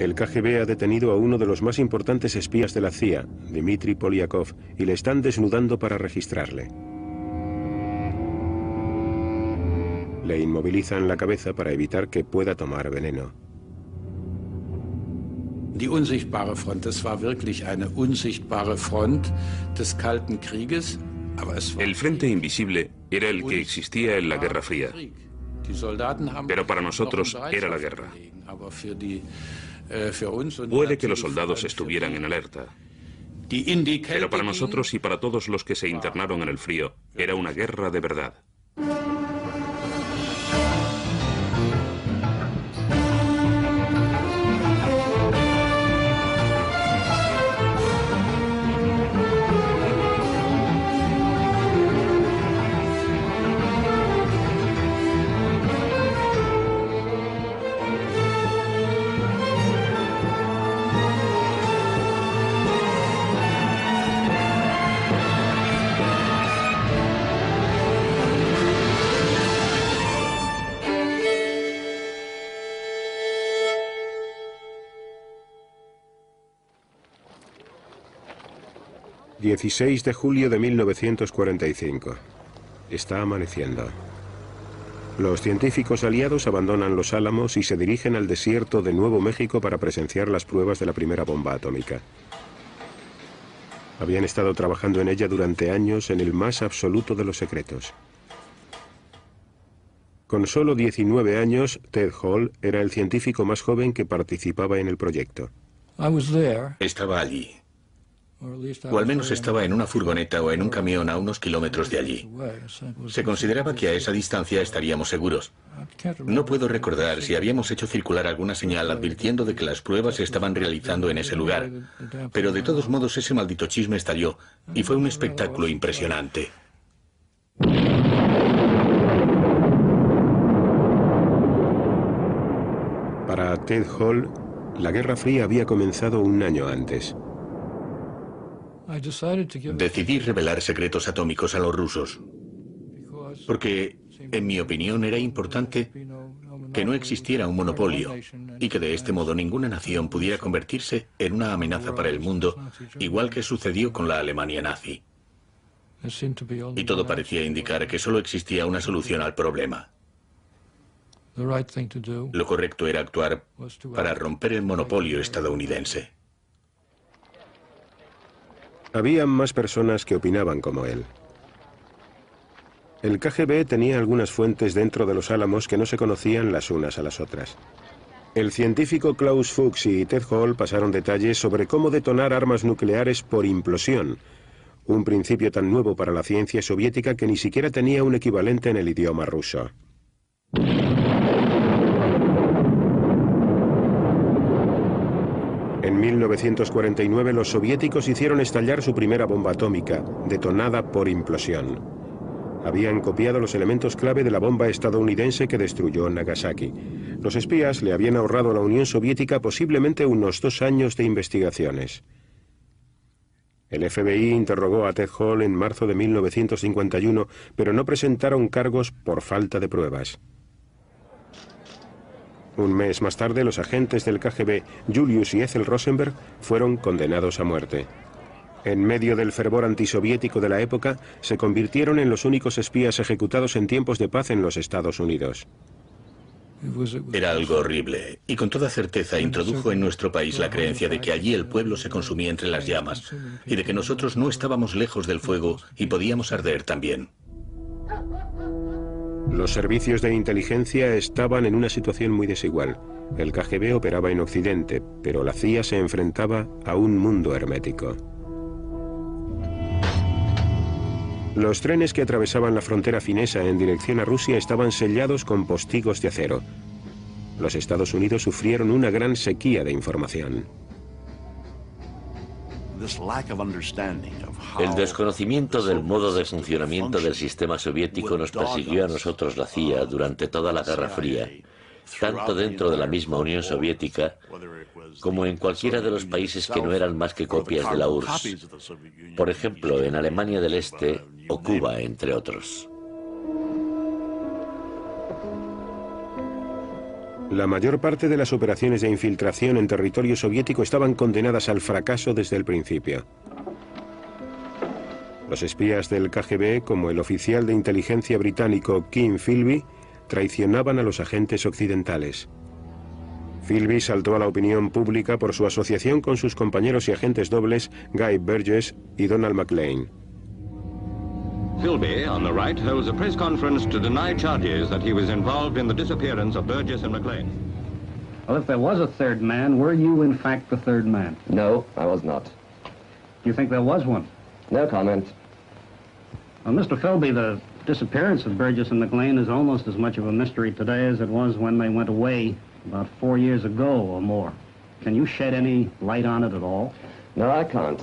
El KGB ha detenido a uno de los más importantes espías de la CIA, Dmitry Polyakov, y le están desnudando para registrarle. Le inmovilizan la cabeza para evitar que pueda tomar veneno. Die unsichtbare Front, das war wirklich eine unsichtbare Front des Kalten Krieges, aber es war... El frente invisible era el que existía en la Guerra Fría, pero para nosotros era la guerra. Puede que los soldados estuvieran en alerta, pero para nosotros y para todos los que se internaron en el frío, era una guerra de verdad. ...16 de julio de 1945. Está amaneciendo. Los científicos aliados abandonan Los Álamos y se dirigen al desierto de Nuevo México para presenciar las pruebas de la primera bomba atómica. Habían estado trabajando en ella durante años en el más absoluto de los secretos. Con solo 19 años, Ted Hall era el científico más joven que participaba en el proyecto. Estaba allí. O al menos estaba en una furgoneta o en un camión a unos kilómetros de allí. Se consideraba que a esa distancia estaríamos seguros. No puedo recordar si habíamos hecho circular alguna señal advirtiendo de que las pruebas se estaban realizando en ese lugar. Pero de todos modos ese maldito chisme estalló y fue un espectáculo impresionante. Para Ted Hall, la Guerra Fría había comenzado un año antes. Decidí revelar secretos atómicos a los rusos, porque, en mi opinión, era importante que no existiera un monopolio y que de este modo ninguna nación pudiera convertirse en una amenaza para el mundo, igual que sucedió con la Alemania nazi. Y todo parecía indicar que solo existía una solución al problema. Lo correcto era actuar para romper el monopolio estadounidense. Había más personas que opinaban como él. El KGB tenía algunas fuentes dentro de Los Álamos que no se conocían las unas a las otras. El científico Klaus Fuchs y Ted Hall pasaron detalles sobre cómo detonar armas nucleares por implosión, un principio tan nuevo para la ciencia soviética que ni siquiera tenía un equivalente en el idioma ruso. En 1949 los soviéticos hicieron estallar su primera bomba atómica, detonada por implosión. Habían copiado los elementos clave de la bomba estadounidense que destruyó Nagasaki. Los espías le habían ahorrado a la Unión Soviética posiblemente unos 2 años de investigaciones. El FBI interrogó a Ted Hall en marzo de 1951, pero no presentaron cargos por falta de pruebas. Un mes más tarde, los agentes del KGB, Julius y Ethel Rosenberg, fueron condenados a muerte. En medio del fervor antisoviético de la época, se convirtieron en los únicos espías ejecutados en tiempos de paz en los Estados Unidos. Era algo horrible, y con toda certeza introdujo en nuestro país la creencia de que allí el pueblo se consumía entre las llamas, y de que nosotros no estábamos lejos del fuego y podíamos arder también. Los servicios de inteligencia estaban en una situación muy desigual. El KGB operaba en Occidente, pero la CIA se enfrentaba a un mundo hermético. Los trenes que atravesaban la frontera finesa en dirección a Rusia estaban sellados con postigos de acero. Los Estados Unidos sufrieron una gran sequía de información. El desconocimiento del modo de funcionamiento del sistema soviético nos persiguió a nosotros, la CIA, durante toda la Guerra Fría, tanto dentro de la misma Unión Soviética como en cualquiera de los países que no eran más que copias de la URSS, por ejemplo, en Alemania del Este o Cuba, entre otros. La mayor parte de las operaciones de infiltración en territorio soviético estaban condenadas al fracaso desde el principio. Los espías del KGB, como el oficial de inteligencia británico Kim Philby, traicionaban a los agentes occidentales. Philby saltó a la opinión pública por su asociación con sus compañeros y agentes dobles Guy Burgess y Donald McLean. Philby, on the right, holds a press conference to deny charges that he was involved in the disappearance of Burgess and McLean. Well, if there was a third man, were you in fact the third man? No, I was not. Do you think there was one? No comment. Well, Mr. Philby, the disappearance of Burgess and McLean is almost as much of a mystery today as it was when they went away about 4 years ago or more. Can you shed any light on it at all? No, I can't.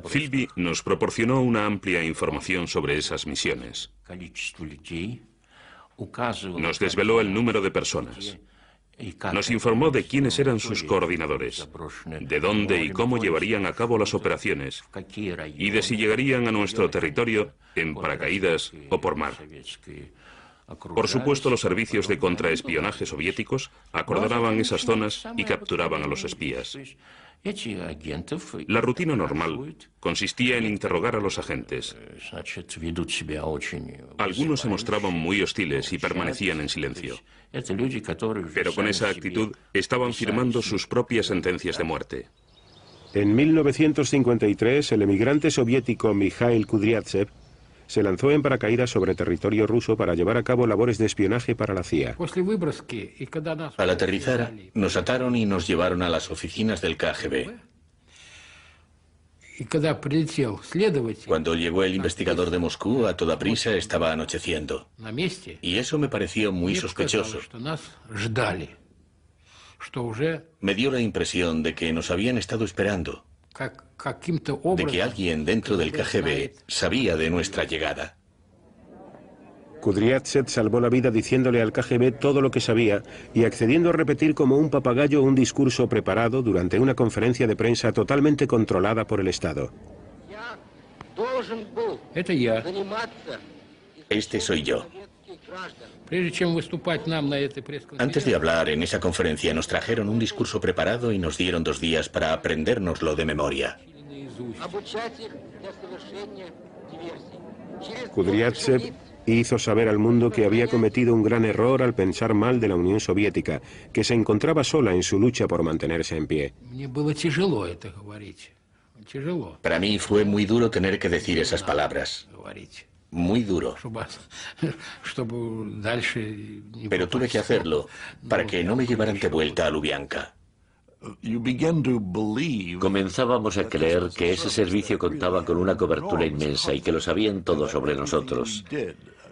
Philby nos proporcionó una amplia información sobre esas misiones. Nos desveló el número de personas. Nos informó de quiénes eran sus coordinadores, de dónde y cómo llevarían a cabo las operaciones, y de si llegarían a nuestro territorio en paracaídas o por mar. Por supuesto, los servicios de contraespionaje soviéticos acordonaban esas zonas y capturaban a los espías. La rutina normal consistía en interrogar a los agentes. Algunos se mostraban muy hostiles y permanecían en silencio. Pero con esa actitud estaban firmando sus propias sentencias de muerte. En 1953, el emigrante soviético Mikhail Kudryavtsev se lanzó en paracaídas sobre territorio ruso para llevar a cabo labores de espionaje para la CIA. Al aterrizar, nos ataron y nos llevaron a las oficinas del KGB. Cuando llegó el investigador de Moscú, a toda prisa estaba anocheciendo. Y eso me pareció muy sospechoso. Me dio la impresión de que nos habían estado esperando, de que alguien dentro del KGB sabía de nuestra llegada. Kudryavtsev salvó la vida diciéndole al KGB todo lo que sabía y accediendo a repetir como un papagayo un discurso preparado durante una conferencia de prensa totalmente controlada por el Estado. Este soy yo. Antes de hablar en esa conferencia nos trajeron un discurso preparado y nos dieron 2 días para aprendérnoslo de memoria. Kudryavtsev hizo saber al mundo que había cometido un gran error al pensar mal de la Unión Soviética, que se encontraba sola en su lucha por mantenerse en pie. Para mí fue muy duro tener que decir esas palabras. Muy duro. Pero tuve que hacerlo para que no me llevaran de vuelta a Lubianka. Comenzábamos a creer que ese servicio contaba con una cobertura inmensa y que lo sabían todo sobre nosotros.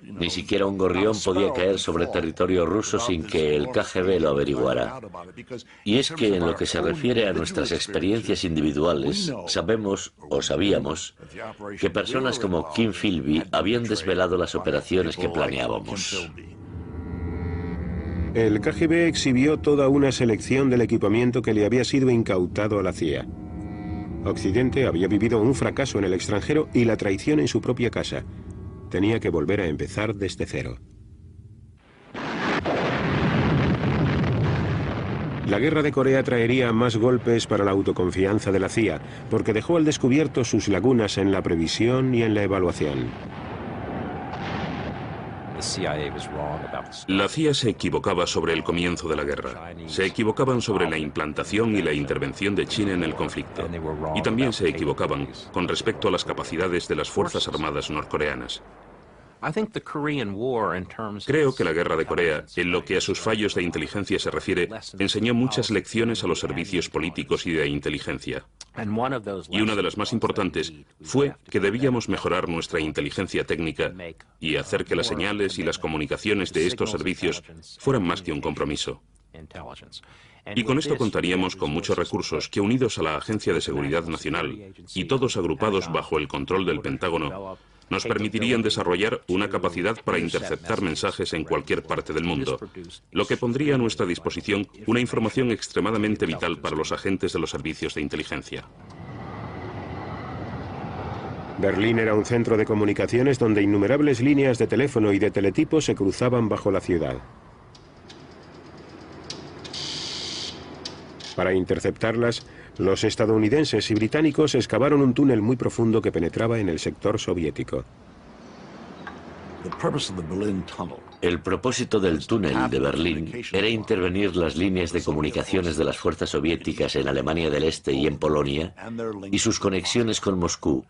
Ni siquiera un gorrión podía caer sobre territorio ruso sin que el KGB lo averiguara. Y es que en lo que se refiere a nuestras experiencias individuales, sabemos, o sabíamos, que personas como Kim Philby habían desvelado las operaciones que planeábamos. El KGB exhibió toda una selección del equipamiento que le había sido incautado a la CIA. Occidente había vivido un fracaso en el extranjero y la traición en su propia casa. Tenía que volver a empezar desde cero. La guerra de Corea traería más golpes para la autoconfianza de la CIA, porque dejó al descubierto sus lagunas en la previsión y en la evaluación. La CIA se equivocaba sobre el comienzo de la guerra. Se equivocaban sobre la implantación y la intervención de China en el conflicto. Y también se equivocaban con respecto a las capacidades de las Fuerzas Armadas norcoreanas. Creo que la guerra de Corea, en lo que a sus fallos de inteligencia se refiere, enseñó muchas lecciones a los servicios políticos y de inteligencia. Y una de las más importantes fue que debíamos mejorar nuestra inteligencia técnica y hacer que las señales y las comunicaciones de estos servicios fueran más que un compromiso. Y con esto contaríamos con muchos recursos que, unidos a la Agencia de Seguridad Nacional y todos agrupados bajo el control del Pentágono, nos permitirían desarrollar una capacidad para interceptar mensajes en cualquier parte del mundo, lo que pondría a nuestra disposición una información extremadamente vital para los agentes de los servicios de inteligencia. Berlín era un centro de comunicaciones donde innumerables líneas de teléfono y de teletipo se cruzaban bajo la ciudad. Para interceptarlas, los estadounidenses y británicos excavaron un túnel muy profundo que penetraba en el sector soviético. El propósito del túnel de Berlín era intervenir las líneas de comunicaciones de las fuerzas soviéticas en Alemania del Este y en Polonia y sus conexiones con Moscú,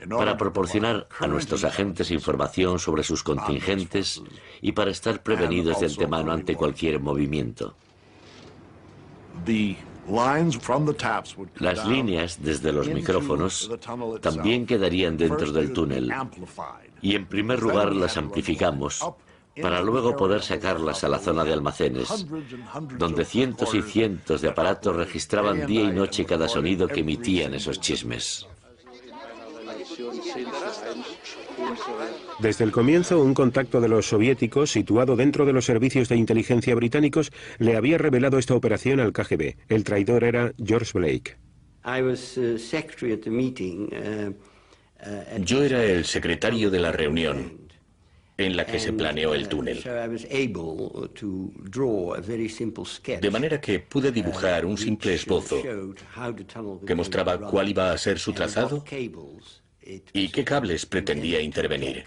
para proporcionar a nuestros agentes información sobre sus contingentes y para estar prevenidos de antemano ante cualquier movimiento. Las líneas desde los micrófonos también quedarían dentro del túnel y en primer lugar las amplificamos para luego poder sacarlas a la zona de almacenes, donde cientos y cientos de aparatos registraban día y noche cada sonido que emitían esos chismes. Desde el comienzo, un contacto de los soviéticos, situado dentro de los servicios de inteligencia británicos, le había revelado esta operación al KGB. El traidor era George Blake. Yo era el secretario de la reunión en la que se planeó el túnel. De manera que pude dibujar un simple esbozo que mostraba cuál iba a ser su trazado y qué cables pretendía intervenir.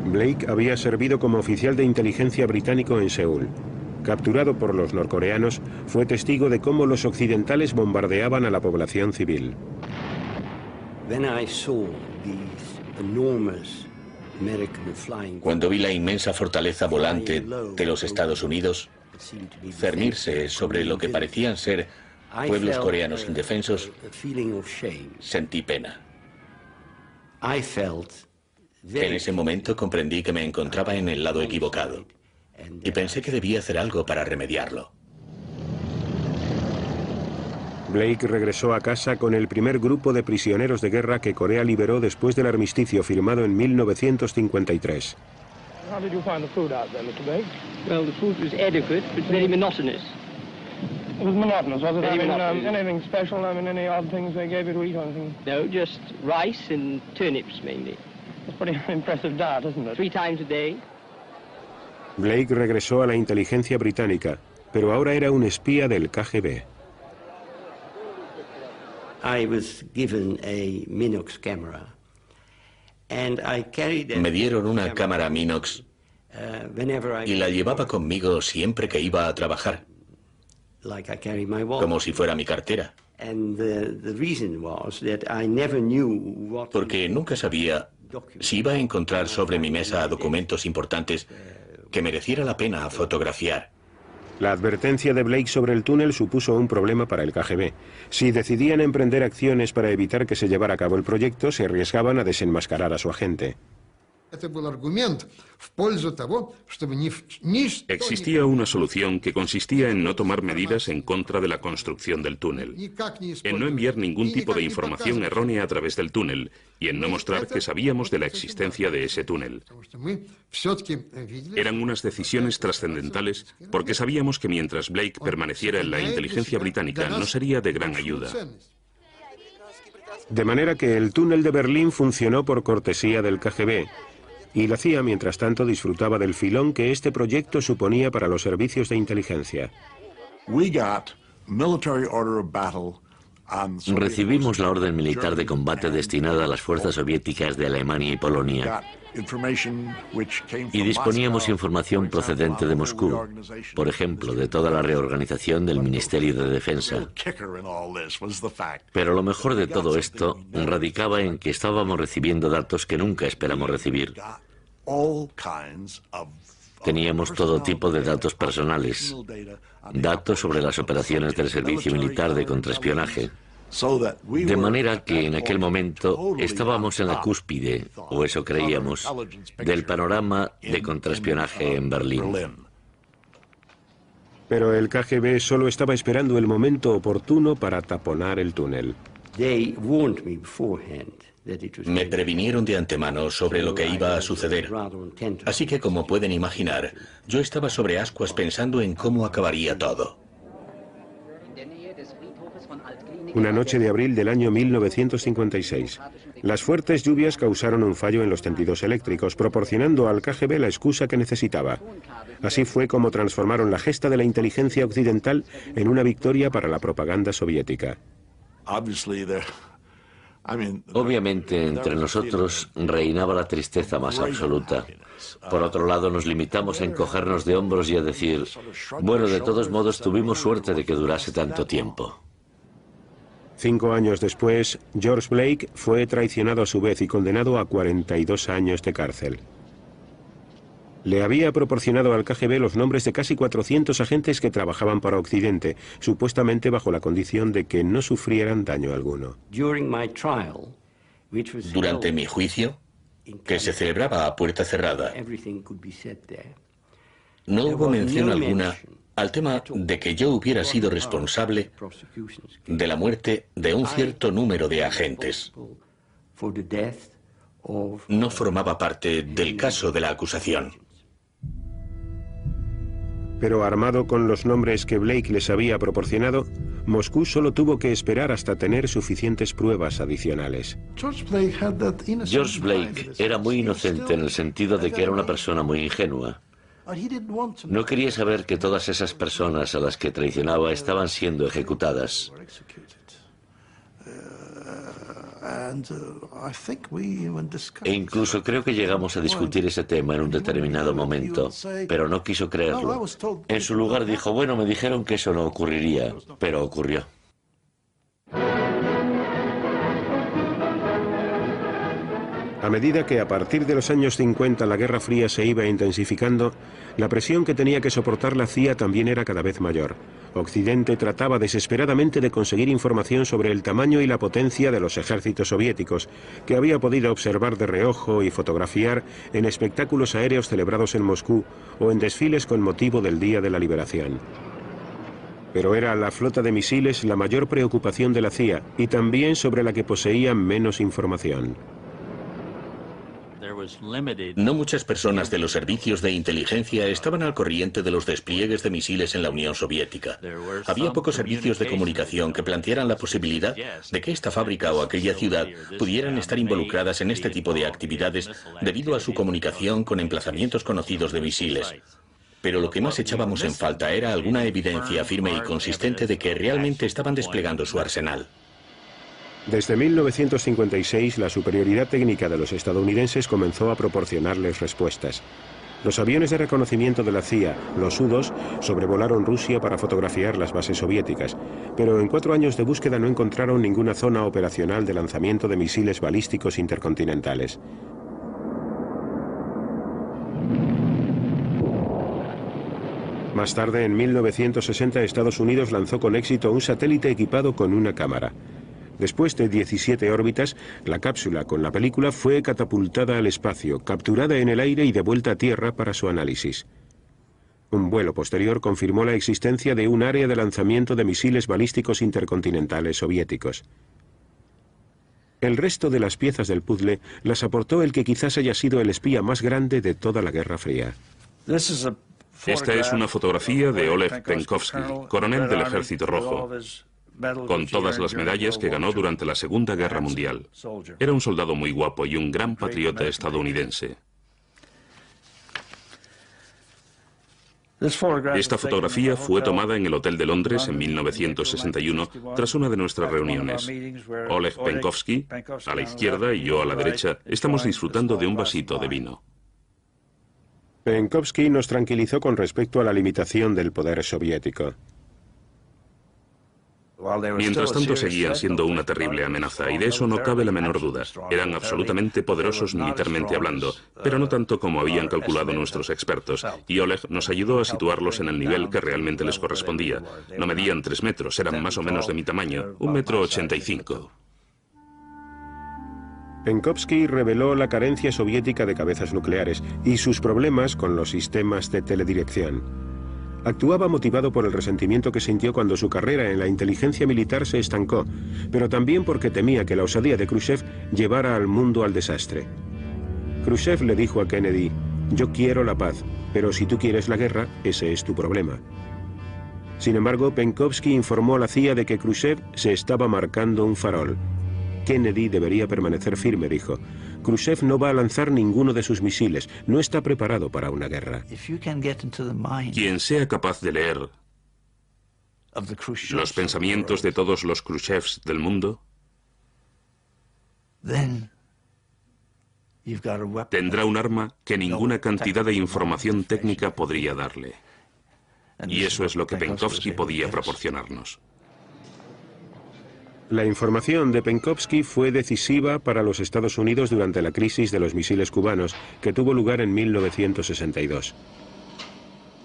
Blake había servido como oficial de inteligencia británico en Seúl. Capturado por los norcoreanos, fue testigo de cómo los occidentales bombardeaban a la población civil. Cuando vi la inmensa fortaleza volante de los Estados Unidos cernirse sobre lo que parecían ser pueblos coreanos indefensos, sentí pena. En ese momento comprendí que me encontraba en el lado equivocado y pensé que debía hacer algo para remediarlo. Blake regresó a casa con el primer grupo de prisioneros de guerra que Corea liberó después del armisticio firmado en 1953. How did you find the food out there, Mr. Blake? Well, the food was adequate, but very monotonous. It was monotonous, was it? Anything special? I mean, any odd things they gave you to eat or anything? No, just rice and turnips, mainly. That's pretty impressive diet, isn't it? 3 times a day. Blake regresó a la inteligencia británica, pero ahora era un espía del KGB. Me dieron una cámara Minox y la llevaba conmigo siempre que iba a trabajar, como si fuera mi cartera. Porque nunca sabía si iba a encontrar sobre mi mesa documentos importantes que mereciera la pena fotografiar. La advertencia de Blake sobre el túnel supuso un problema para el KGB. Si decidían emprender acciones para evitar que se llevara a cabo el proyecto, se arriesgaban a desenmascarar a su agente. Existía una solución que consistía en no tomar medidas en contra de la construcción del túnel, en no enviar ningún tipo de información errónea a través del túnel y en no mostrar que sabíamos de la existencia de ese túnel. Eran unas decisiones trascendentales porque sabíamos que mientras Blake permaneciera en la inteligencia británica no sería de gran ayuda. De manera que el túnel de Berlín funcionó por cortesía del KGB. Y la CIA, mientras tanto, disfrutaba del filón que este proyecto suponía para los servicios de inteligencia. Recibimos la orden militar de combate destinada a las fuerzas soviéticas de Alemania y Polonia. Y disponíamos información procedente de Moscú, por ejemplo, de toda la reorganización del Ministerio de Defensa. Pero lo mejor de todo esto radicaba en que estábamos recibiendo datos que nunca esperamos recibir. Teníamos todo tipo de datos personales, datos sobre las operaciones del servicio militar de contraespionaje. De manera que en aquel momento estábamos en la cúspide, o eso creíamos, del panorama de contraespionaje en Berlín. Pero el KGB solo estaba esperando el momento oportuno para taponar el túnel. Me previnieron de antemano sobre lo que iba a suceder. Así que, como pueden imaginar, yo estaba sobre ascuas pensando en cómo acabaría todo. Una noche de abril del año 1956. Las fuertes lluvias causaron un fallo en los tendidos eléctricos, proporcionando al KGB la excusa que necesitaba. Así fue como transformaron la gesta de la inteligencia occidental en una victoria para la propaganda soviética. Obviamente, entre nosotros reinaba la tristeza más absoluta. Por otro lado, nos limitamos a encogernos de hombros y a decir, bueno, de todos modos tuvimos suerte de que durase tanto tiempo. 5 años después, George Blake fue traicionado a su vez y condenado a 42 años de cárcel. Le había proporcionado al KGB los nombres de casi 400 agentes que trabajaban para Occidente, supuestamente bajo la condición de que no sufrieran daño alguno. Durante mi juicio, que se celebraba a puerta cerrada, no hubo mención alguna al tema de que yo hubiera sido responsable de la muerte de un cierto número de agentes. No formaba parte del caso de la acusación. Pero armado con los nombres que Blake les había proporcionado, Moscú solo tuvo que esperar hasta tener suficientes pruebas adicionales. George Blake era muy inocente en el sentido de que era una persona muy ingenua. No quería saber que todas esas personas a las que traicionaba estaban siendo ejecutadas. E incluso creo que llegamos a discutir ese tema en un determinado momento, pero no quiso creerlo. En su lugar dijo, bueno, me dijeron que eso no ocurriría, pero ocurrió. A medida que a partir de los años 50 la Guerra Fría se iba intensificando, la presión que tenía que soportar la CIA también era cada vez mayor. Occidente trataba desesperadamente de conseguir información sobre el tamaño y la potencia de los ejércitos soviéticos, que había podido observar de reojo y fotografiar en espectáculos aéreos celebrados en Moscú o en desfiles con motivo del Día de la Liberación. Pero era la flota de misiles la mayor preocupación de la CIA y también sobre la que poseían menos información. No muchas personas de los servicios de inteligencia estaban al corriente de los despliegues de misiles en la Unión Soviética. Había pocos servicios de comunicación que plantearan la posibilidad de que esta fábrica o aquella ciudad pudieran estar involucradas en este tipo de actividades debido a su comunicación con emplazamientos conocidos de misiles. Pero lo que más echábamos en falta era alguna evidencia firme y consistente de que realmente estaban desplegando su arsenal. Desde 1956, la superioridad técnica de los estadounidenses comenzó a proporcionarles respuestas. Los aviones de reconocimiento de la CIA, los U-2, sobrevolaron Rusia para fotografiar las bases soviéticas, pero en 4 años de búsqueda no encontraron ninguna zona operacional de lanzamiento de misiles balísticos intercontinentales. Más tarde, en 1960, Estados Unidos lanzó con éxito un satélite equipado con una cámara. Después de 17 órbitas, la cápsula con la película fue catapultada al espacio, capturada en el aire y devuelta a tierra para su análisis. Un vuelo posterior confirmó la existencia de un área de lanzamiento de misiles balísticos intercontinentales soviéticos. El resto de las piezas del puzzle las aportó el que quizás haya sido el espía más grande de toda la Guerra Fría. Esta es una fotografía de Oleg Penkovsky, coronel del Ejército Rojo, con todas las medallas que ganó durante la Segunda Guerra Mundial. Era un soldado muy guapo y un gran patriota estadounidense. Esta fotografía fue tomada en el Hotel de Londres en 1961 tras una de nuestras reuniones. Oleg Penkovsky, a la izquierda, y yo a la derecha, estamos disfrutando de un vasito de vino. Penkovsky nos tranquilizó con respecto a la limitación del poder soviético. Mientras tanto seguían siendo una terrible amenaza, y de eso no cabe la menor duda. Eran absolutamente poderosos militarmente hablando, pero no tanto como habían calculado nuestros expertos, y Oleg nos ayudó a situarlos en el nivel que realmente les correspondía. No medían 3 metros, eran más o menos de mi tamaño, 1,85 m. Penkovsky reveló la carencia soviética de cabezas nucleares y sus problemas con los sistemas de teledirección. Actuaba motivado por el resentimiento que sintió cuando su carrera en la inteligencia militar se estancó, pero también porque temía que la osadía de Khrushchev llevara al mundo al desastre. Khrushchev le dijo a Kennedy, «Yo quiero la paz, pero si tú quieres la guerra, ese es tu problema». Sin embargo, Penkovsky informó a la CIA de que Khrushchev se estaba marcando un farol. Kennedy debería permanecer firme, dijo. Khrushchev no va a lanzar ninguno de sus misiles, no está preparado para una guerra. Quien sea capaz de leer los pensamientos de todos los Khrushchevs del mundo, tendrá un arma que ninguna cantidad de información técnica podría darle. Y eso es lo que Penkovsky podía proporcionarnos. La información de Penkovsky fue decisiva para los Estados Unidos durante la crisis de los misiles cubanos, que tuvo lugar en 1962.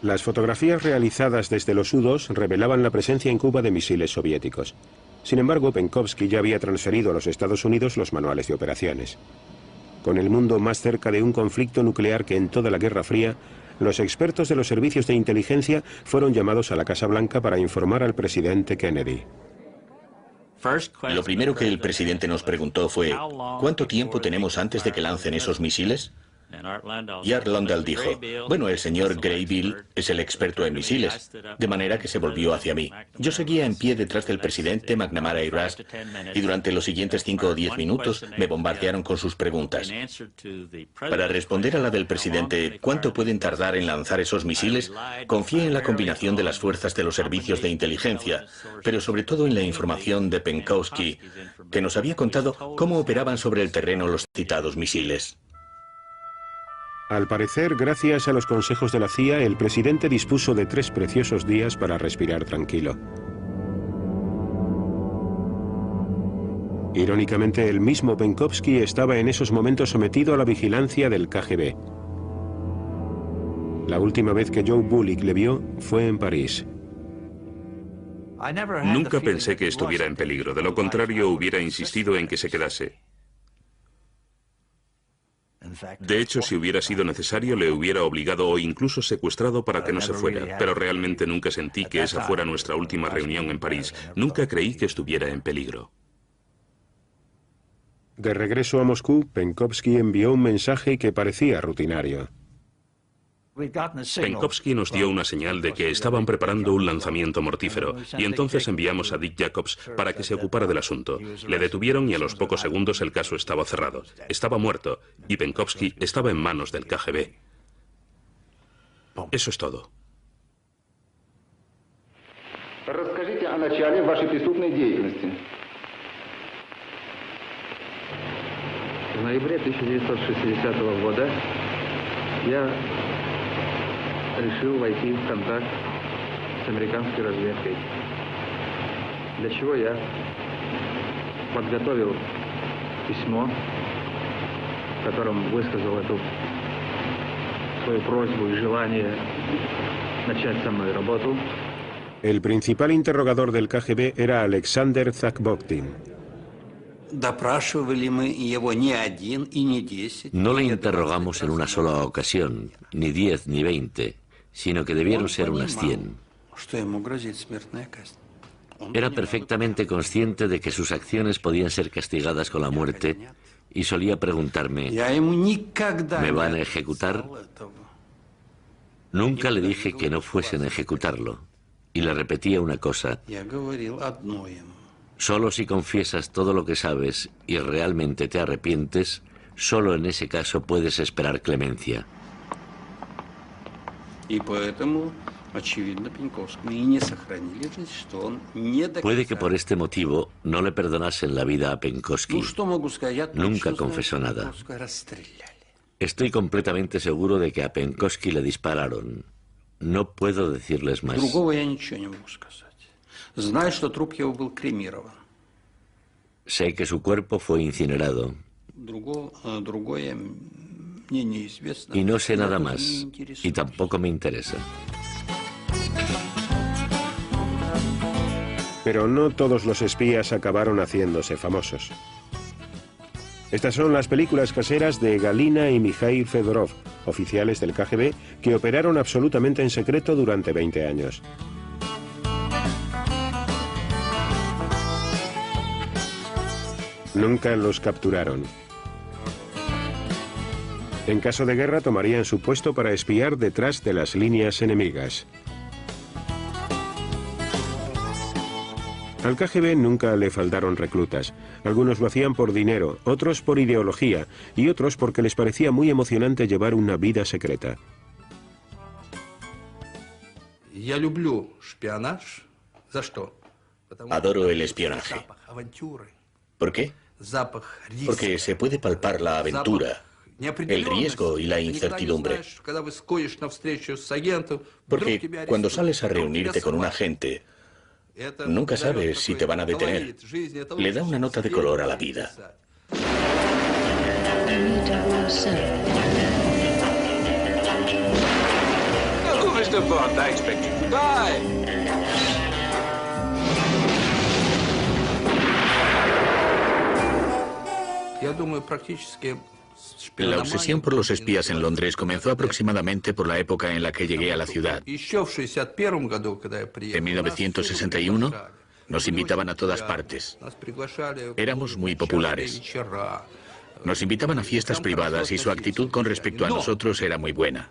Las fotografías realizadas desde los U-2 revelaban la presencia en Cuba de misiles soviéticos. Sin embargo, Penkovsky ya había transferido a los Estados Unidos los manuales de operaciones. Con el mundo más cerca de un conflicto nuclear que en toda la Guerra Fría, los expertos de los servicios de inteligencia fueron llamados a la Casa Blanca para informar al presidente Kennedy. Lo primero que el presidente nos preguntó fue, ¿cuánto tiempo tenemos antes de que lancen esos misiles? Y Art Landau dijo, bueno, el señor Graybill es el experto en misiles, de manera que se volvió hacia mí. Yo seguía en pie detrás del presidente McNamara y Rusk, y durante los siguientes 5 o 10 minutos me bombardearon con sus preguntas. Para responder a la del presidente, ¿cuánto pueden tardar en lanzar esos misiles? Confié en la combinación de las fuerzas de los servicios de inteligencia, pero sobre todo en la información de Penkovsky, que nos había contado cómo operaban sobre el terreno los citados misiles. Al parecer, gracias a los consejos de la CIA, el presidente dispuso de 3 preciosos días para respirar tranquilo. Irónicamente, el mismo Penkovsky estaba en esos momentos sometido a la vigilancia del KGB. La última vez que Joe Bullick le vio fue en París. Nunca pensé que estuviera en peligro, de lo contrario hubiera insistido en que se quedase. De hecho, si hubiera sido necesario, le hubiera obligado o incluso secuestrado para que no se fuera, pero realmente nunca sentí que esa fuera nuestra última reunión en París. Nunca creí que estuviera en peligro. De regreso a Moscú, Penkovsky envió un mensaje que parecía rutinario. Penkovsky nos dio una señal de que estaban preparando un lanzamiento mortífero, y entonces enviamos a Dick Jacobs para que se ocupara del asunto. Le detuvieron y a los pocos segundos el caso estaba cerrado. Estaba muerto, y Penkovsky estaba en manos del KGB. Eso es todo. Расскажите о начале вашей преступной деятельности. В ноябре 1960 года я решил войти в контакт с американской разведкой, для чего я подготовил письмо, в котором высказал эту свою просьбу и желание начать со мной работу. El principal interrogador del KGB era Alexander Zakboktin. No le interrogamos en una sola ocasión, ni 10 ni 20, sino que debieron ser unas 100. Era perfectamente consciente de que sus acciones podían ser castigadas con la muerte y solía preguntarme, ¿me van a ejecutar? Nunca le dije que no fuesen a ejecutarlo, y le repetía una cosa. Solo si confiesas todo lo que sabes y realmente te arrepientes, solo en ese caso puedes esperar clemencia. Puede que por este motivo no le perdonasen la vida a Penkovsky. Nunca confesó nada. Estoy completamente seguro de que a Penkovsky le dispararon. No puedo decirles más. Sé que su cuerpo fue incinerado. Y no sé nada más, y tampoco me interesa. Pero no todos los espías acabaron haciéndose famosos. Estas son las películas caseras de Galina y Mikhail Fedorov, oficiales del KGB que operaron absolutamente en secreto durante 20 años. Nunca los capturaron. En caso de guerra tomarían su puesto para espiar detrás de las líneas enemigas. Al KGB nunca le faltaron reclutas. Algunos lo hacían por dinero, otros por ideología y otros porque les parecía muy emocionante llevar una vida secreta. Adoro el espionaje. ¿Por qué? Porque se puede palpar la aventura, el riesgo y la incertidumbre. Porque cuando sales a reunirte con un agente, nunca sabes si te van a detener. Le da una nota de color a la vida. Mr. Bond, I expect you to die. La obsesión por los espías en Londres comenzó aproximadamente por la época en la que llegué a la ciudad. En 1961 nos invitaban a todas partes. Éramos muy populares. Nos invitaban a fiestas privadas y su actitud con respecto a nosotros era muy buena.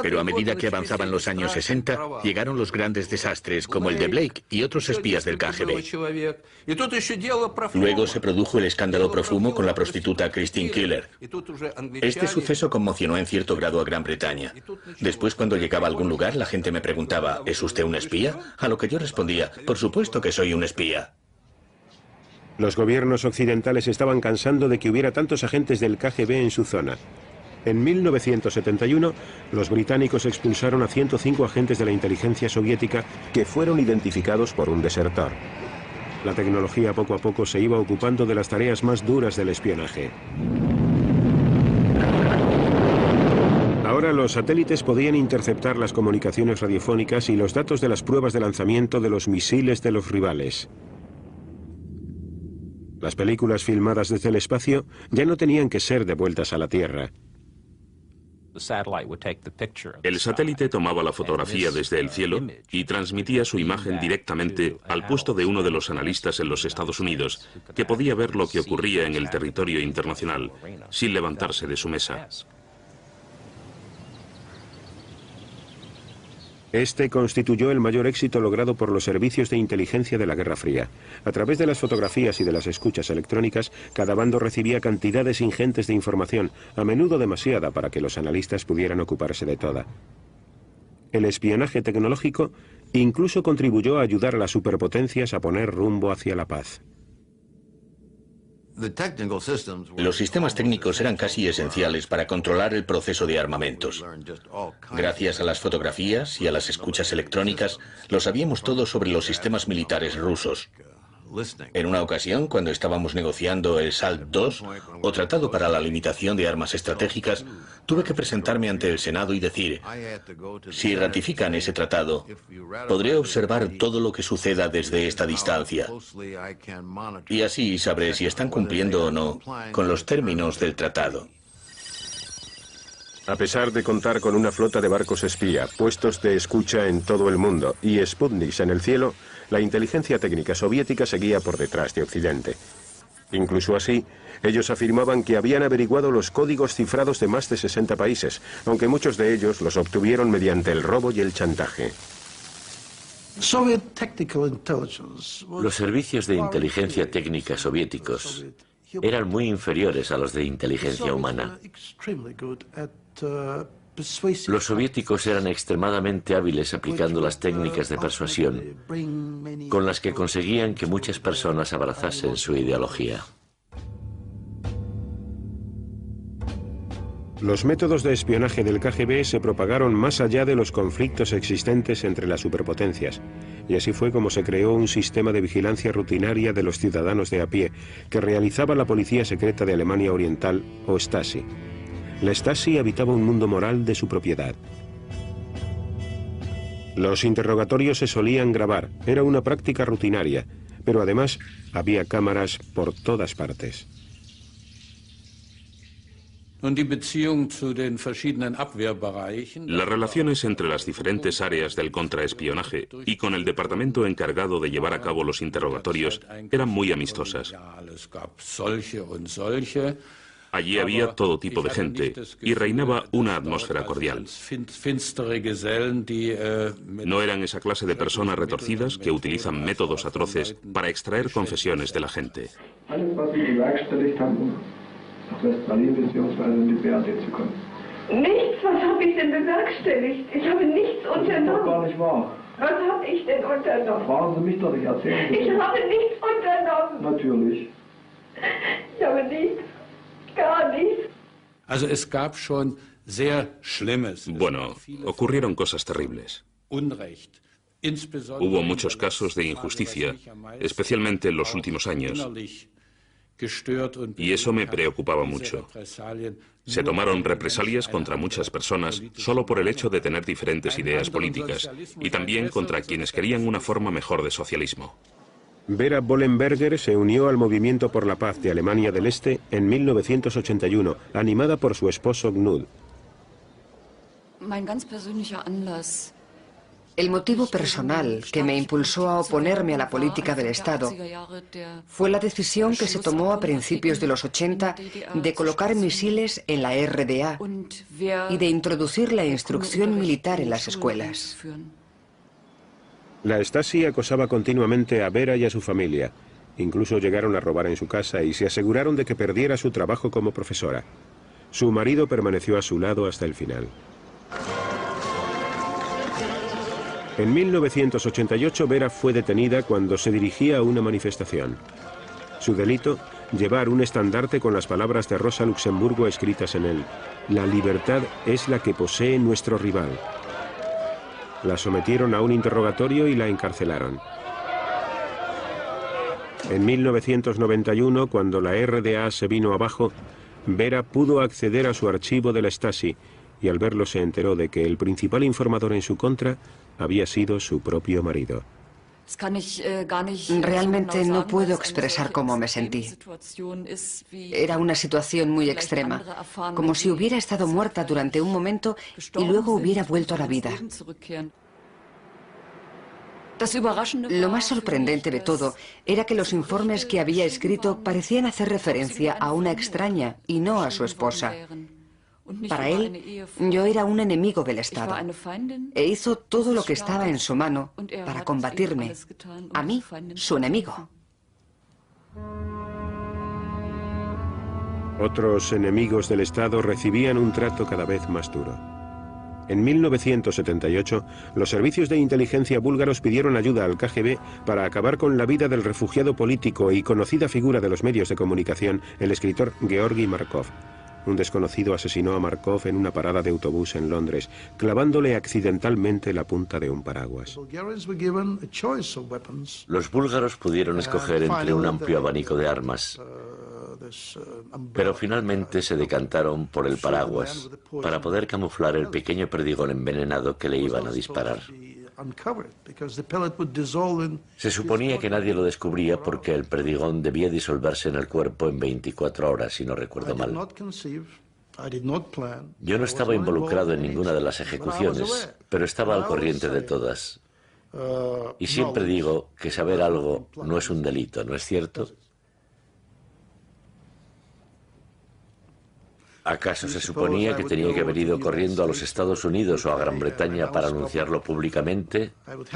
Pero a medida que avanzaban los años 60, llegaron los grandes desastres como el de Blake y otros espías del KGB. Luego se produjo el escándalo Profumo con la prostituta Christine Keeler. Este suceso conmocionó en cierto grado a Gran Bretaña. Después, cuando llegaba a algún lugar, la gente me preguntaba, ¿es usted un espía? A lo que yo respondía, por supuesto que soy un espía. Los gobiernos occidentales estaban cansando de que hubiera tantos agentes del KGB en su zona. En 1971, los británicos expulsaron a 105 agentes de la inteligencia soviética que fueron identificados por un desertor. La tecnología poco a poco se iba ocupando de las tareas más duras del espionaje. Ahora los satélites podían interceptar las comunicaciones radiofónicas y los datos de las pruebas de lanzamiento de los misiles de los rivales. Las películas filmadas desde el espacio ya no tenían que ser devueltas a la Tierra. El satélite tomaba la fotografía desde el cielo y transmitía su imagen directamente al puesto de uno de los analistas en los Estados Unidos, que podía ver lo que ocurría en el territorio internacional, sin levantarse de su mesa. Este constituyó el mayor éxito logrado por los servicios de inteligencia de la Guerra Fría. A través de las fotografías y de las escuchas electrónicas, cada bando recibía cantidades ingentes de información, a menudo demasiada para que los analistas pudieran ocuparse de toda. El espionaje tecnológico incluso contribuyó a ayudar a las superpotencias a poner rumbo hacia la paz. Los sistemas técnicos eran casi esenciales para controlar el proceso de armamentos. Gracias a las fotografías y a las escuchas electrónicas, lo sabíamos todo sobre los sistemas militares rusos. En una ocasión, cuando estábamos negociando el SALT II, o Tratado para la Limitación de Armas Estratégicas, tuve que presentarme ante el Senado y decir, si ratifican ese tratado, podré observar todo lo que suceda desde esta distancia. Y así sabré si están cumpliendo o no con los términos del tratado. A pesar de contar con una flota de barcos espía, puestos de escucha en todo el mundo y Sputniks en el cielo, la inteligencia técnica soviética seguía por detrás de Occidente. Incluso así, ellos afirmaban que habían averiguado los códigos cifrados de más de 60 países, aunque muchos de ellos los obtuvieron mediante el robo y el chantaje. Los servicios de inteligencia técnica soviéticos eran muy inferiores a los de inteligencia humana. Los soviéticos eran extremadamente hábiles aplicando las técnicas de persuasión, con las que conseguían que muchas personas abrazasen su ideología. Los métodos de espionaje del KGB se propagaron más allá de los conflictos existentes entre las superpotencias, y así fue como se creó un sistema de vigilancia rutinaria de los ciudadanos de a pie, que realizaba la Policía Secreta de Alemania Oriental, o Stasi. La Stasi habitaba un mundo moral de su propiedad. Los interrogatorios se solían grabar, era una práctica rutinaria, pero además había cámaras por todas partes. Las relaciones entre las diferentes áreas del contraespionaje y con el departamento encargado de llevar a cabo los interrogatorios eran muy amistosas. Allí había todo tipo de gente y reinaba una atmósfera cordial. No eran esa clase de personas retorcidas que utilizan métodos atroces para extraer confesiones de la gente. Nichts, was habe ich denn bewerkstelligt? Ich habe nichts unternommen. Das ist doch gar nicht wahr. Was habe ich denn unternommen? Fragen Sie mich doch, ich erzähle Ihnen. Ich habe nichts unternommen. Natürlich. Ich habe nichts, gar nichts. Also es gab schon sehr Schlimmes. Bueno, ocurrieron cosas terribles. Hubo muchos casos de injusticia, especialmente en los últimos años. Y eso me preocupaba mucho. Se tomaron represalias contra muchas personas solo por el hecho de tener diferentes ideas políticas y también contra quienes querían una forma mejor de socialismo. Vera Bollenberger se unió al Movimiento por la Paz de Alemania del Este en 1981, animada por su esposo Knud. El motivo personal que me impulsó a oponerme a la política del Estado fue la decisión que se tomó a principios de los 80 de colocar misiles en la RDA y de introducir la instrucción militar en las escuelas. La Stasi acosaba continuamente a Vera y a su familia. Incluso llegaron a robar en su casa y se aseguraron de que perdiera su trabajo como profesora. Su marido permaneció a su lado hasta el final. En 1988, Vera fue detenida cuando se dirigía a una manifestación. Su delito, llevar un estandarte con las palabras de Rosa Luxemburgo escritas en él. La libertad es la que posee nuestro rival. La sometieron a un interrogatorio y la encarcelaron. En 1991, cuando la RDA se vino abajo, Vera pudo acceder a su archivo de la Stasi y al verlo se enteró de que el principal informador en su contra había sido su propio marido. Realmente no puedo expresar cómo me sentí. Era una situación muy extrema, como si hubiera estado muerta durante un momento y luego hubiera vuelto a la vida. Lo más sorprendente de todo era que los informes que había escrito parecían hacer referencia a una extraña y no a su esposa. Para él, yo era un enemigo del Estado e hizo todo lo que estaba en su mano para combatirme, a mí, su enemigo. Otros enemigos del Estado recibían un trato cada vez más duro. En 1978, los servicios de inteligencia búlgaros pidieron ayuda al KGB para acabar con la vida del refugiado político y conocida figura de los medios de comunicación, el escritor Georgi Markov. Un desconocido asesinó a Markov en una parada de autobús en Londres, clavándole accidentalmente la punta de un paraguas. Los búlgaros pudieron escoger entre un amplio abanico de armas, pero finalmente se decantaron por el paraguas para poder camuflar el pequeño perdigón envenenado que le iban a disparar. Se suponía que nadie lo descubría porque el perdigón debía disolverse en el cuerpo en 24 horas, si no recuerdo mal. Yo no estaba involucrado en ninguna de las ejecuciones, pero estaba al corriente de todas. Y siempre digo que saber algo no es un delito, ¿no es cierto? ¿Acaso se suponía que tenía que haber ido corriendo a los Estados Unidos o a Gran Bretaña para anunciarlo públicamente?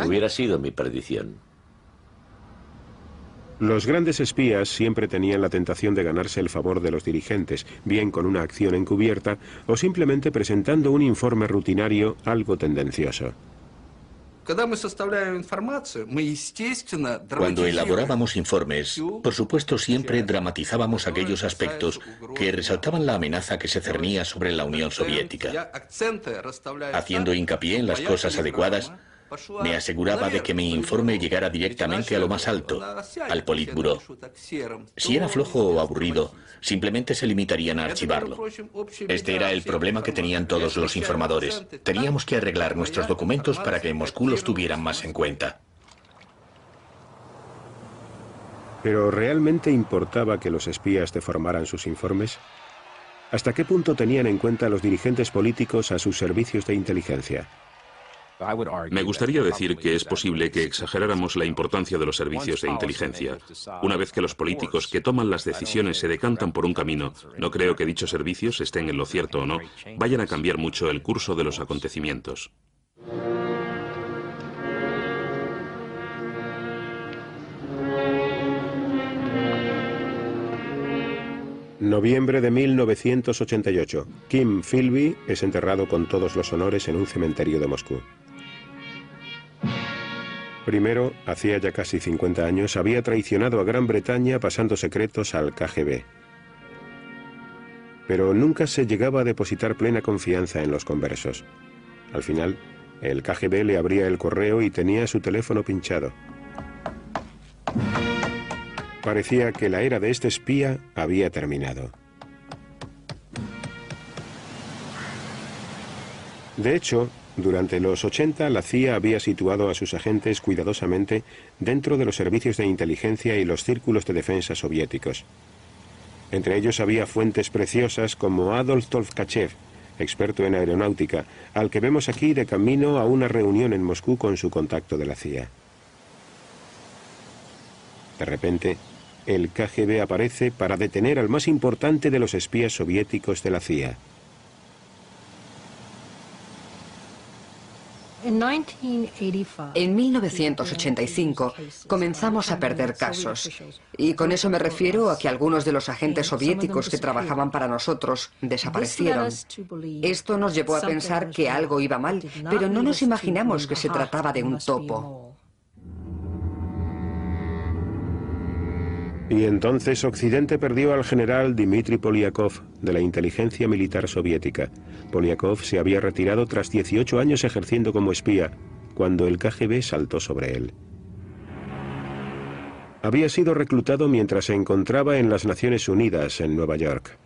Hubiera sido mi perdición. Los grandes espías siempre tenían la tentación de ganarse el favor de los dirigentes, bien con una acción encubierta o simplemente presentando un informe rutinario algo tendencioso. Cuando elaborábamos informes, por supuesto siempre dramatizábamos aquellos aspectos que resaltaban la amenaza que se cernía sobre la Unión Soviética. Haciendo hincapié en las cosas adecuadas, me aseguraba de que mi informe llegara directamente a lo más alto, al Politburó. Si era flojo o aburrido, simplemente se limitarían a archivarlo. Este era el problema que tenían todos los informadores. Teníamos que arreglar nuestros documentos para que en Moscú los tuvieran más en cuenta. ¿Pero realmente importaba que los espías deformaran sus informes? ¿Hasta qué punto tenían en cuenta los dirigentes políticos a sus servicios de inteligencia? Me gustaría decir que es posible que exageráramos la importancia de los servicios de inteligencia. Una vez que los políticos que toman las decisiones se decantan por un camino, no creo que dichos servicios, estén en lo cierto o no, vayan a cambiar mucho el curso de los acontecimientos. Noviembre de 1988. Kim Philby es enterrado con todos los honores en un cementerio de Moscú. Primero, hacía ya casi 50 años, había traicionado a Gran Bretaña pasando secretos al KGB. Pero nunca se llegaba a depositar plena confianza en los conversos. Al final, el KGB le abría el correo y tenía su teléfono pinchado. Parecía que la era de este espía había terminado. De hecho, durante los 80 la CIA había situado a sus agentes cuidadosamente dentro de los servicios de inteligencia y los círculos de defensa soviéticos. Entre ellos había fuentes preciosas como Adolf Tolkachev, experto en aeronáutica, al que vemos aquí de camino a una reunión en Moscú con su contacto de la CIA. De repente, el KGB aparece para detener al más importante de los espías soviéticos de la CIA. En 1985 comenzamos a perder casos. Y con eso me refiero a que algunos de los agentes soviéticos que trabajaban para nosotros desaparecieron. Esto nos llevó a pensar que algo iba mal, pero no nos imaginamos que se trataba de un topo. Y entonces Occidente perdió al general Dmitry Polyakov, de la inteligencia militar soviética. Polyakov se había retirado tras 18 años ejerciendo como espía, cuando el KGB saltó sobre él. Había sido reclutado mientras se encontraba en las Naciones Unidas, en Nueva York.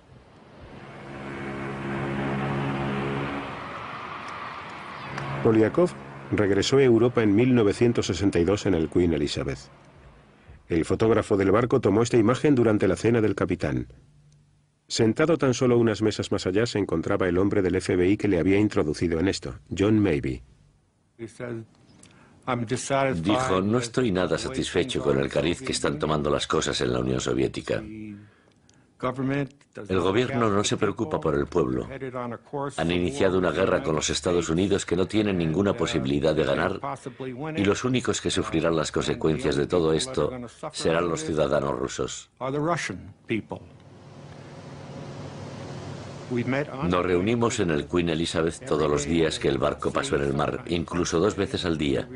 Polyakov regresó a Europa en 1962 en el Queen Elizabeth. El fotógrafo del barco tomó esta imagen durante la cena del capitán. Sentado tan solo unas mesas más allá se encontraba el hombre del FBI que le había introducido en esto, John Maybe. Dijo, no estoy nada satisfecho con el cariz que están tomando las cosas en la Unión Soviética. El gobierno no se preocupa por el pueblo. Han iniciado una guerra con los Estados Unidos que no tienen ninguna posibilidad de ganar y los únicos que sufrirán las consecuencias de todo esto serán los ciudadanos rusos. Nos reunimos en el Queen Elizabeth todos los días que el barco pasó en el mar, incluso 2 veces al día.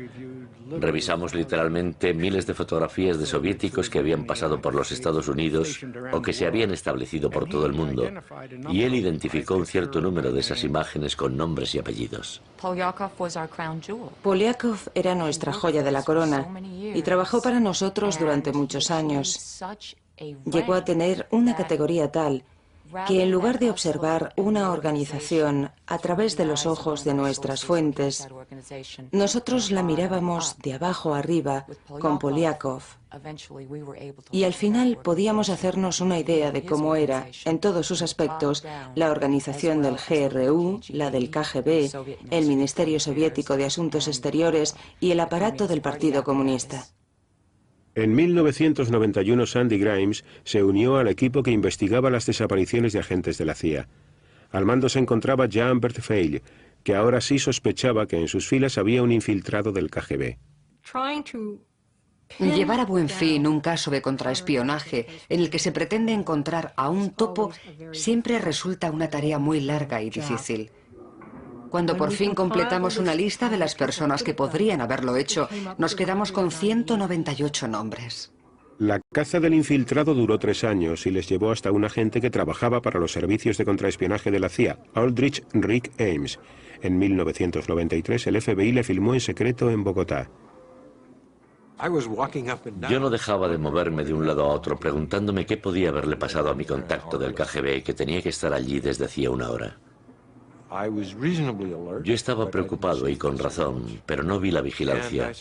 Revisamos literalmente miles de fotografías de soviéticos que habían pasado por los Estados Unidos o que se habían establecido por todo el mundo. Y él identificó un cierto número de esas imágenes con nombres y apellidos. Polyakov era nuestra joya de la corona y trabajó para nosotros durante muchos años. Llegó a tener una categoría tal que en lugar de observar una organización a través de los ojos de nuestras fuentes, nosotros la mirábamos de abajo arriba con Polyakov. Y al final podíamos hacernos una idea de cómo era, en todos sus aspectos, la organización del GRU, la del KGB, el Ministerio Soviético de Asuntos Exteriores y el aparato del Partido Comunista. En 1991 Sandy Grimes se unió al equipo que investigaba las desapariciones de agentes de la CIA. Al mando se encontraba Jean-Bert Feil, que ahora sí sospechaba que en sus filas había un infiltrado del KGB. Llevar a buen fin un caso de contraespionaje en el que se pretende encontrar a un topo siempre resulta una tarea muy larga y difícil. Cuando por fin completamos una lista de las personas que podrían haberlo hecho, nos quedamos con 198 nombres. La caza del infiltrado duró 3 años y les llevó hasta un agente que trabajaba para los servicios de contraespionaje de la CIA, Aldrich Rick Ames. En 1993 el FBI le filmó en secreto en Bogotá. Yo no dejaba de moverme de un lado a otro preguntándome qué podía haberle pasado a mi contacto del KGB que tenía que estar allí desde hacía 1 hora. Yo estaba preocupado y con razón, pero no vi la vigilancia.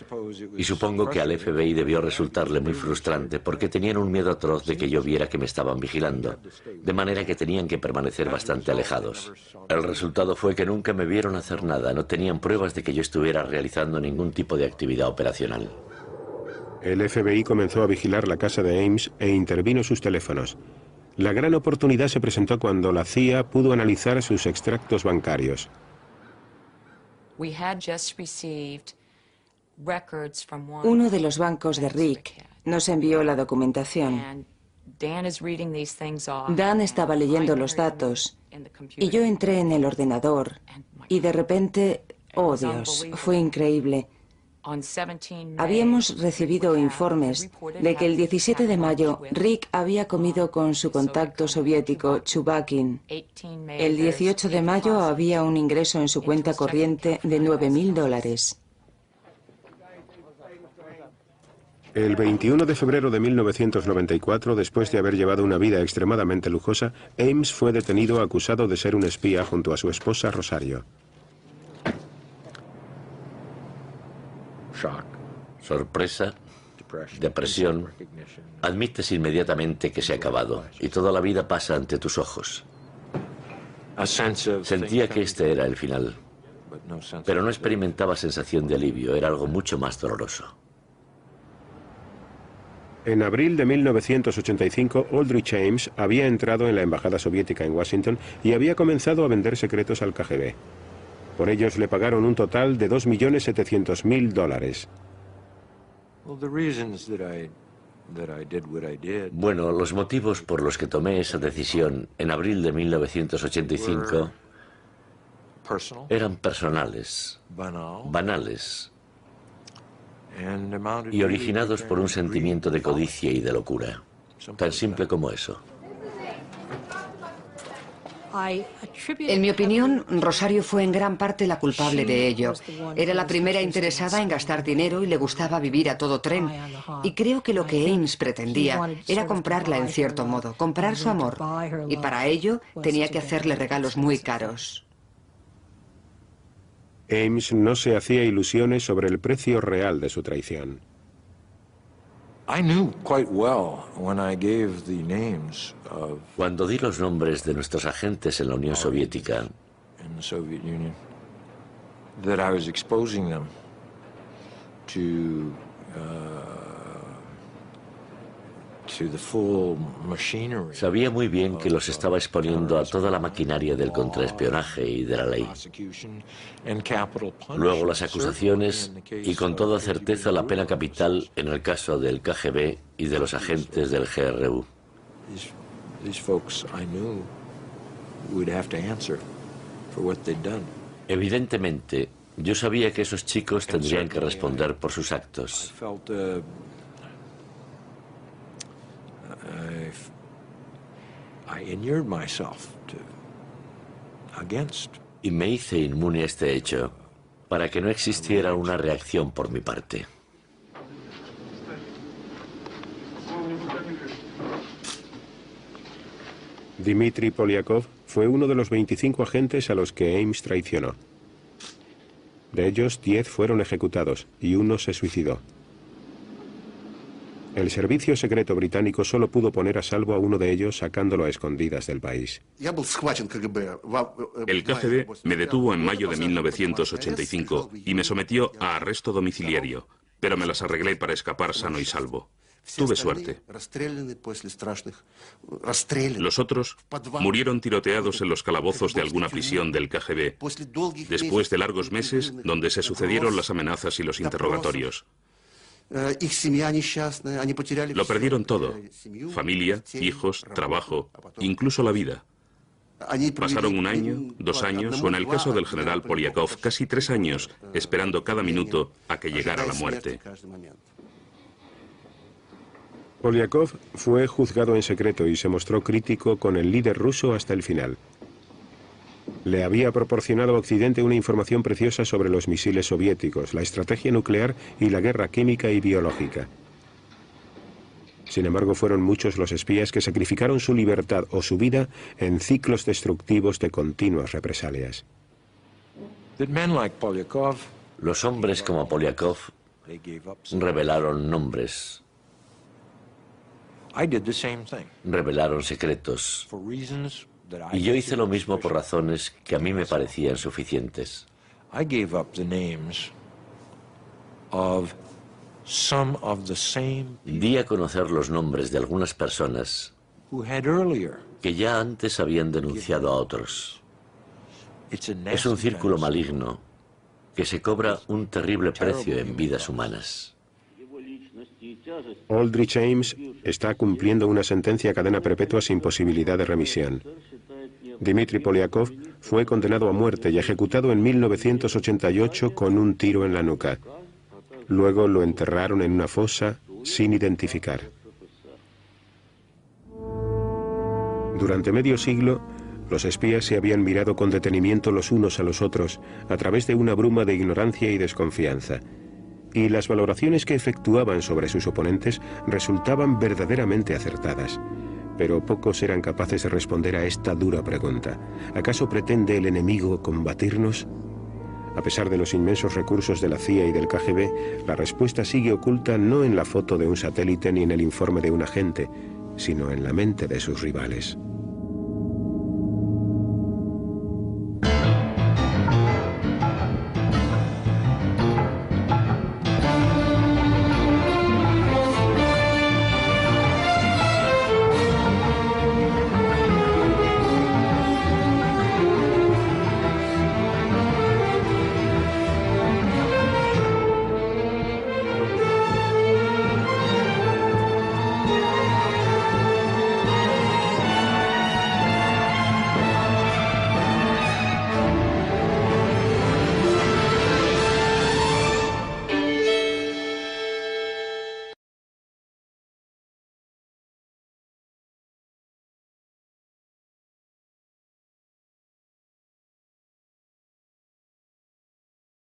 Y supongo que al FBI debió resultarle muy frustrante porque tenían un miedo atroz de que yo viera que me estaban vigilando, de manera que tenían que permanecer bastante alejados. El resultado fue que nunca me vieron hacer nada, no tenían pruebas de que yo estuviera realizando ningún tipo de actividad operacional. El FBI comenzó a vigilar la casa de Ames e intervino sus teléfonos. La gran oportunidad se presentó cuando la CIA pudo analizar sus extractos bancarios. Uno de los bancos de Rick nos envió la documentación. Dan estaba leyendo los datos y yo entré en el ordenador y de repente, oh Dios, fue increíble. Habíamos recibido informes de que el 17 de mayo Rick había comido con su contacto soviético Chubakin. El 18 de mayo había un ingreso en su cuenta corriente de $9.000. El 21 de febrero de 1994, después de haber llevado una vida extremadamente lujosa, Ames fue detenido acusado de ser un espía junto a su esposa Rosario. Sorpresa, depresión, admites inmediatamente que se ha acabado y toda la vida pasa ante tus ojos. Sentía que este era el final, pero no experimentaba sensación de alivio, era algo mucho más doloroso. En abril de 1985, Aldrich Ames había entrado en la embajada soviética en Washington y había comenzado a vender secretos al KGB. Por ellos le pagaron un total de $2.700.000. Bueno, los motivos por los que tomé esa decisión en abril de 1985 eran personales, banales y originados por un sentimiento de codicia y de locura. Tan simple como eso. En mi opinión, Rosario fue en gran parte la culpable de ello. Era la primera interesada en gastar dinero y le gustaba vivir a todo tren. Y creo que lo que Ames pretendía era comprarla en cierto modo, comprar su amor. Y para ello tenía que hacerle regalos muy caros. Ames no se hacía ilusiones sobre el precio real de su traición. Cuando di los nombres de nuestros agentes en la Unión Soviética, sabía muy bien que los estaba exponiendo a toda la maquinaria del contraespionaje y de la ley. Luego las acusaciones y con toda certeza la pena capital en el caso del KGB y de los agentes del GRU. Evidentemente, yo sabía que esos chicos tendrían que responder por sus actos. Y me hice inmune a este hecho para que no existiera una reacción por mi parte. Dmitry Polyakov fue uno de los 25 agentes a los que Ames traicionó. De ellos, 10 fueron ejecutados y uno se suicidó. El servicio secreto británico solo pudo poner a salvo a uno de ellos sacándolo a escondidas del país. El KGB me detuvo en mayo de 1985 y me sometió a arresto domiciliario, pero me las arreglé para escapar sano y salvo. Tuve suerte. Los otros murieron tiroteados en los calabozos de alguna prisión del KGB, después de largos meses donde se sucedieron las amenazas y los interrogatorios. Lo perdieron todo: familia, hijos, trabajo, incluso la vida. Pasaron 1 año, 2 años, o en el caso del general Polyakov, casi 3 años, esperando cada minuto a que llegara la muerte. Polyakov fue juzgado en secreto y se mostró crítico con el líder ruso hasta el final. Le había proporcionado a Occidente una información preciosa sobre los misiles soviéticos, la estrategia nuclear y la guerra química y biológica. Sin embargo, fueron muchos los espías que sacrificaron su libertad o su vida en ciclos destructivos de continuas represalias. Los hombres como Polyakov revelaron nombres, revelaron secretos, y yo hice lo mismo por razones que a mí me parecían suficientes. Di a conocer los nombres de algunas personas que ya antes habían denunciado a otros. Es un círculo maligno que se cobra un terrible precio en vidas humanas. Aldrich Ames está cumpliendo una sentencia a cadena perpetua sin posibilidad de remisión. Dmitry Polyakov fue condenado a muerte y ejecutado en 1988 con un tiro en la nuca. Luego lo enterraron en una fosa sin identificar. Durante medio siglo, los espías se habían mirado con detenimiento los unos a los otros a través de una bruma de ignorancia y desconfianza. Y las valoraciones que efectuaban sobre sus oponentes resultaban verdaderamente acertadas. Pero pocos eran capaces de responder a esta dura pregunta. ¿Acaso pretende el enemigo combatirnos? A pesar de los inmensos recursos de la CIA y del KGB, la respuesta sigue oculta no en la foto de un satélite ni en el informe de un agente, sino en la mente de sus rivales.